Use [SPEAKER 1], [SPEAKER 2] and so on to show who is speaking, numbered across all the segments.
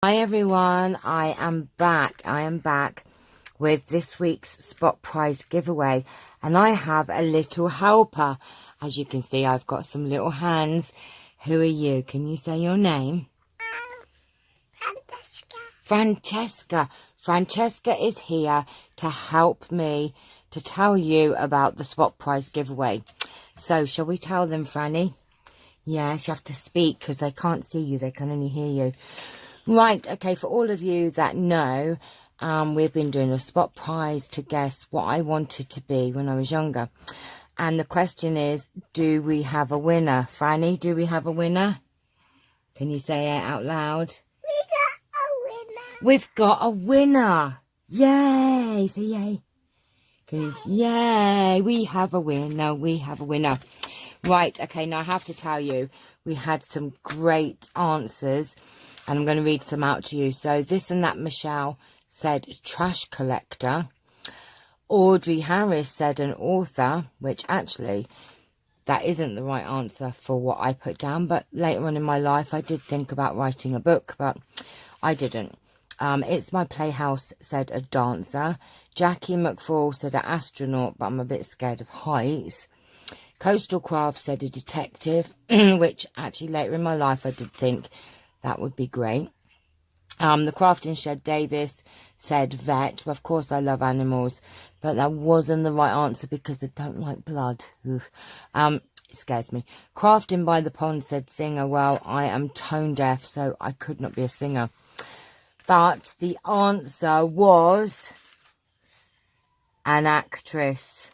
[SPEAKER 1] Hi everyone, I am back with this week's Spot Prize giveaway, and I have a little helper. As you can see, I've got some little hands. Who are you? Can you say your name? Francesca. Francesca is here to help me to tell you about the Spot Prize giveaway. So shall we tell them, Franny? Yes, you have to speak because they can't see you, they can only hear you. Right, okay, for all of you that know, we've been doing a Spot Prize to guess what I wanted to be when I was younger. And the question is, do we have a winner? Franny, do we have a winner? Can you say it out loud?
[SPEAKER 2] We got a winner.
[SPEAKER 1] We've got a winner. Yay. Say yay. Yay, we have a winner. We have a winner. Right, okay, now I have to tell you, we had some great answers. And I'm going to read some out to you. So this and that Michelle said trash collector. Audrey Harris said an author, which actually that isn't the right answer for what I put down. But later on in my life, I did think about writing a book, but I didn't. It's My Playhouse said a dancer. Jackie McFall said an astronaut, but I'm a bit scared of heights. Coastal Craft said a detective, which actually later in my life I did think that would be great. The Crafting Shed Davis said vet. Well, of course I love animals, but that wasn't the right answer because I don't like blood. It scares me. Crafting by the Pond said singer. Well, I am tone deaf, so I could not be a singer. But the answer was an actress.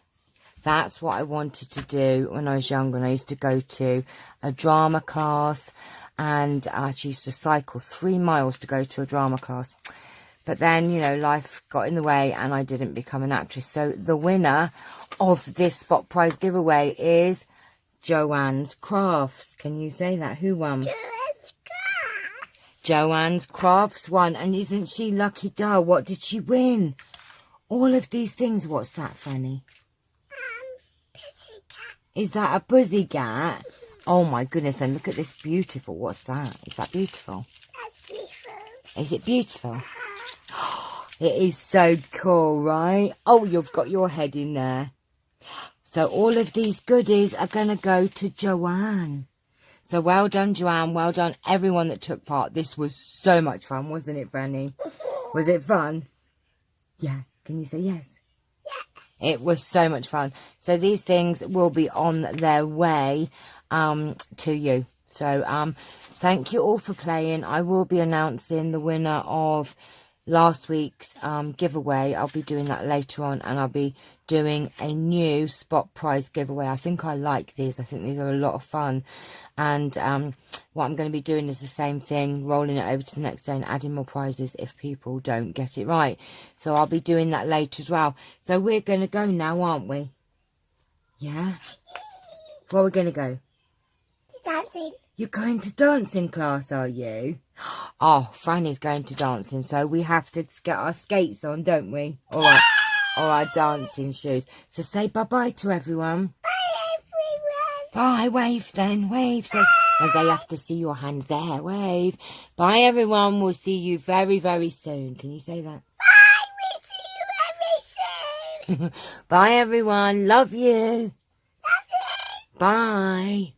[SPEAKER 1] That's what I wanted to do when I was younger. And I used to go to a drama class. And I actually used to cycle 3 miles to go to a drama class. But then, you know, life got in the way and I didn't become an actress. So the winner of this Spot Prize giveaway is Joanne's Crafts. Can you say that? Who won? Joanne's Crafts won. And isn't she lucky girl? What did she win? All of these things. What's that, Franny?
[SPEAKER 2] Pussycat.
[SPEAKER 1] Is that a pussycat? Oh my goodness, and look at this beautiful. What's that? Is that beautiful?
[SPEAKER 2] That's beautiful.
[SPEAKER 1] Is it beautiful? It is so cool, right? Oh, you've got your head in there. So all of these goodies are going to go to Joanne. So well done, Joanne. Well done, everyone that took part. This was so much fun, wasn't it, Franny? Was it fun? Yeah. Can you say yes? Yeah. It was so much fun. So these things will be on their way to you. So thank you all for playing. I will be announcing the winner of last week's giveaway. I'll be doing that later on, and I'll be doing a new Spot Prize giveaway. I think I like these. I think these are a lot of fun. And what I'm going to be doing is the same thing, rolling it over to the next day and adding more prizes if people don't get it right. So I'll be doing that later as well. So we're going to go now, aren't we? Yeah? Where are we going to go?
[SPEAKER 2] Dancing.
[SPEAKER 1] You're going to dancing class, are you? Oh, Franny's going to dancing, so we have to get our skates on, don't we? All right. Or our dancing shoes. So say bye-bye to everyone.
[SPEAKER 2] Bye, everyone.
[SPEAKER 1] Bye, wave then, wave. So they have to see your hands there, wave. Bye, everyone. We'll see you very, very soon. Can you say that?
[SPEAKER 2] Bye, we see you very soon.
[SPEAKER 1] Bye, everyone. Love you.
[SPEAKER 2] Love you.
[SPEAKER 1] Bye.